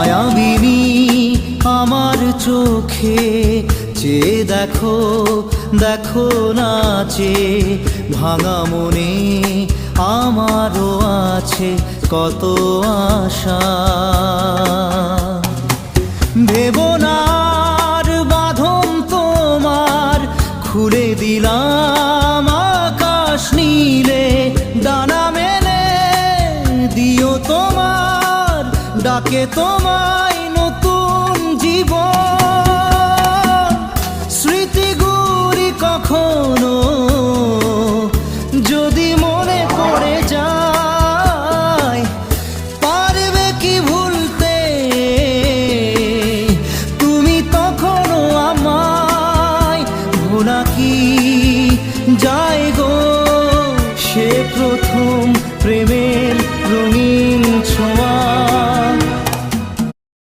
মায়াবিনী আমার চোখে চেয়ে দেখো, দেখো নাচে ভাঙা মনে আমারও আছে কত আশা। ভেবনার বাঁধন তোমার খুলে দিলাম আকাশ নীলে, ডানা মেলে দিও তোমার ডাকে তোমায়